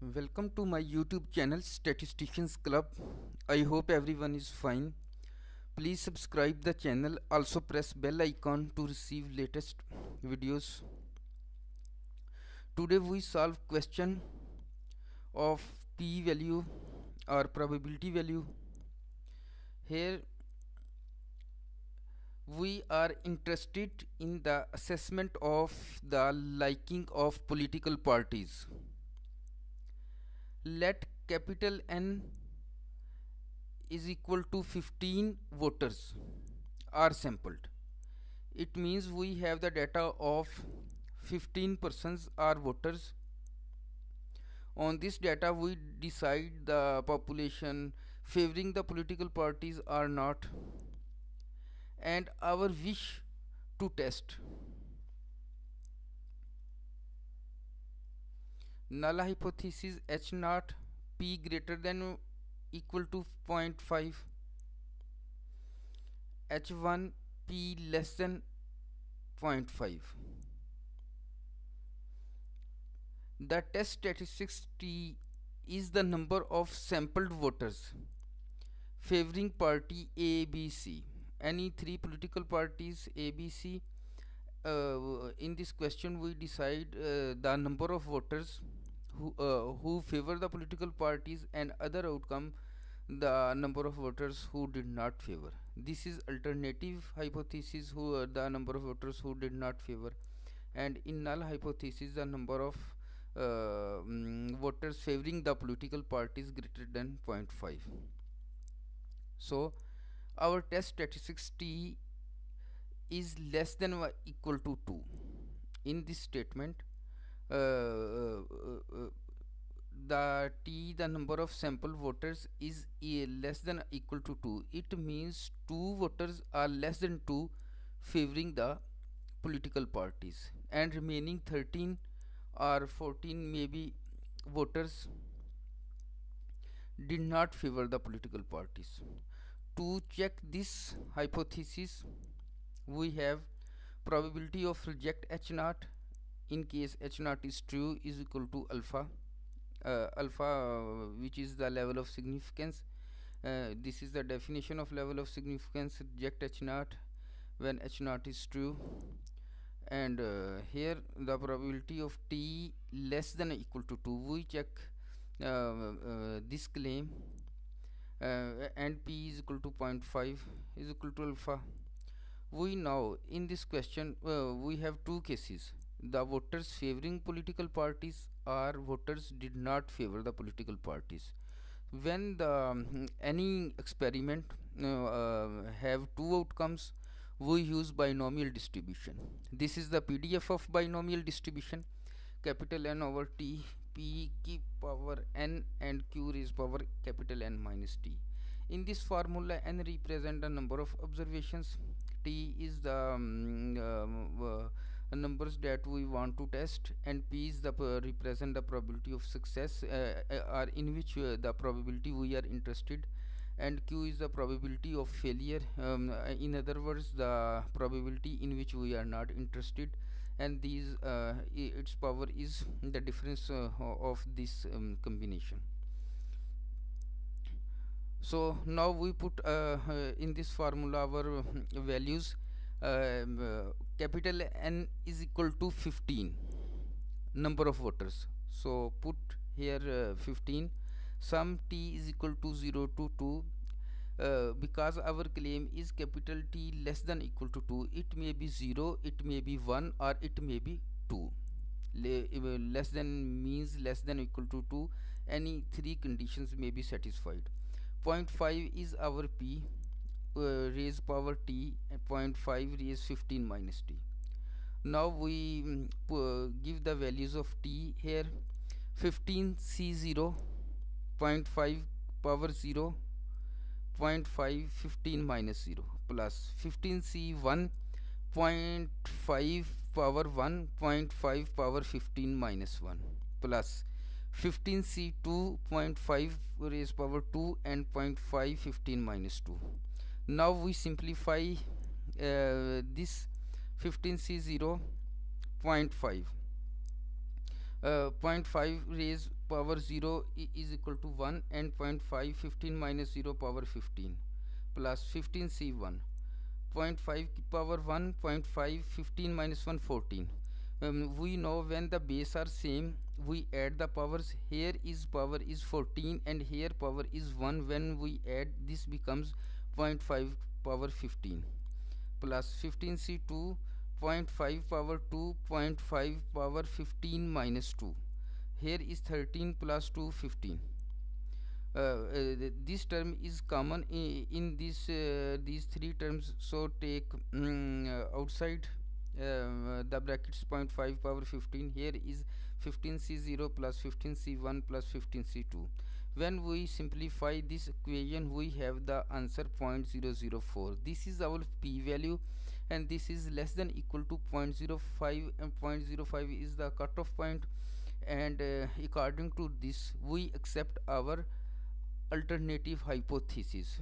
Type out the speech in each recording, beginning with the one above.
Welcome to my YouTube channel Statisticians Club. I hope everyone is fine. Please subscribe the channel. Also press bell icon to receive latest videos. Today we solve question of p value or probability value. Here we are interested in the assessment of the liking of political parties. Let capital N is equal to 15 voters are sampled. It means we have the data of 15 persons are voters. On this data we decide the population favoring the political parties or not, and our wish to test null hypothesis h naught p greater than equal to 0.5, h1 p less than 0.5. The test statistics T is the number of sampled voters favoring party A, B, C. Any three political parties A, B, C. In this question we decide the number of voters who favor the political parties, and other outcome the number of voters who did not favor. This is alternative hypothesis, who are the number of voters who did not favor, and in null hypothesis the number of voters favoring the political parties greater than 0.5. So our test statistics T is less than or equal to 2. In this statement the number of sample voters is less than or equal to 2. It means 2 voters are less than 2 favoring the political parties, and remaining 13 or 14 maybe voters did not favor the political parties. To check this hypothesis we have probability of reject h naught in case h naught is true is equal to alpha. Which is the level of significance. This is the definition of level of significance. Reject h naught when h naught is true, and here the probability of t less than or equal to 2. We check this claim, and p is equal to 0.5 is equal to alpha. We know in this question we have two cases: the voters favoring political parties or voters did not favor the political parties. When the any experiment have two outcomes, we use binomial distribution. This is the PDF of binomial distribution: capital N over T, P ki power N and Q raised power capital N minus T. In this formula, N represent the number of observations, T is the numbers that we want to test, and P is the represent the probability of success or in which the probability we are interested, and Q is the probability of failure, in other words the probability in which we are not interested, and these its power is the difference of this combination. So now we put in this formula our values. Capital N is equal to 15 number of voters, so put here 15. Sum T is equal to 0 to 2. Because our claim is capital T less than equal to 2, it may be 0, it may be 1, or it may be 2. Less than means less than equal to 2. Any three conditions may be satisfied. 0.5 is our P, raise power T, and 0.5 raise 15 minus T. Now we give the values of T here: 15 C0, 0.5 power 0, 0.5 15 minus 0, plus 15 C1, 0.5 power 1, 0.5 power 15 minus 1, plus 15 C2, 0.5 raised power 2 and 0.5 15 minus 2. Now we simplify this 15 C0, 0.5 0.5 raise power 0 is equal to 1, and 0.5 15 minus 0 power 15 plus 15c1, 0.5 power 1, 0.5 15 minus 1 14. We know when the base are same we add the powers. Here is power is 14 and here power is 1. When we add this becomes 0.5 power 15 plus 15c2, 0.5 power 2, 0.5 power 15 minus 2. Here is 13 plus 2 15. This term is common in this these three terms, so take outside the brackets 0.5 power 15. Here is 15c0 plus 15c1 plus 15c2. When we simplify this equation we have the answer 0.004. This is our p value and this is less than equal to 0.05, and 0.05 is the cutoff point, and according to this we accept our alternative hypothesis.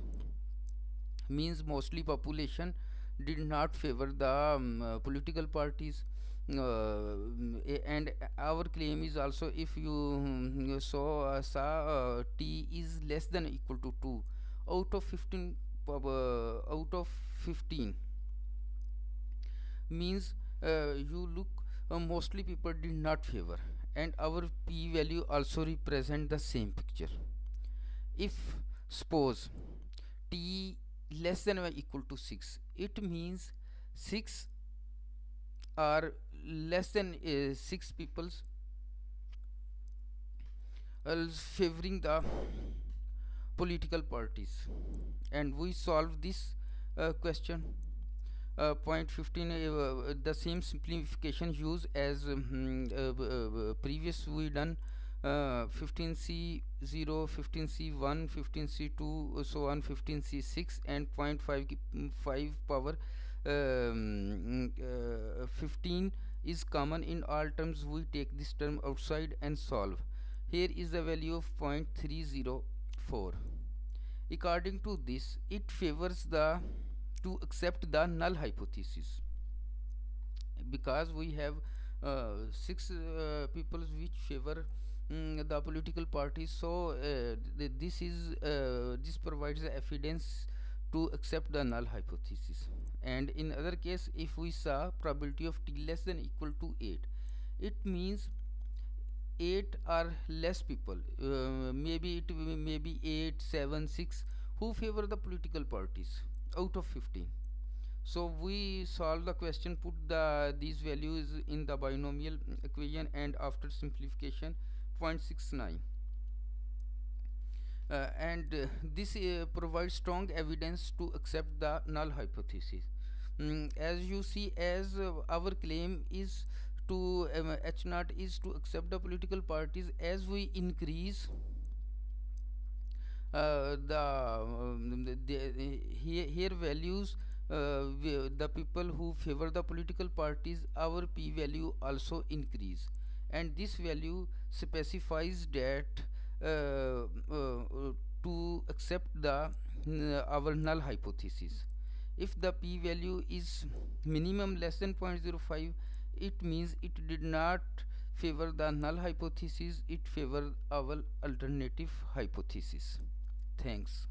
Means mostly population did not favor the political parties, and our claim is also if you saw t is less than equal to 2 out of 15, out of 15 means you look mostly people did not favor, and our p value also represent the same picture. If suppose t less than or equal to 6, it means 6 or less than 6 peoples favoring the political parties, and we solve this question. Point 15, the same simplification use as previous we done. 15c0, 15c1, 15c2, so on, 15c6, and 0.5 power 15 is common in all terms. We take this term outside and solve. Here is the value of 0.304. According to this, it favors the to accept the null hypothesis, because we have 6 people which favor the political parties, so this provides the evidence to accept the null hypothesis. And in other case, if we saw probability of t less than equal to 8, it means 8 or less people, maybe it may be 8, 7, 6 who favor the political parties out of 15. So we solve the question, put these values in the binomial equation, and after simplification 0.69, and this provides strong evidence to accept the null hypothesis. As you see, as our claim is to h naught is to accept the political parties, as we increase here values, the people who favor the political parties, our p value also increase, and this value specifies that to accept the our null hypothesis. If the p value is minimum less than 0.05, it means it did not favor the null hypothesis, it favor our alternative hypothesis. Thanks.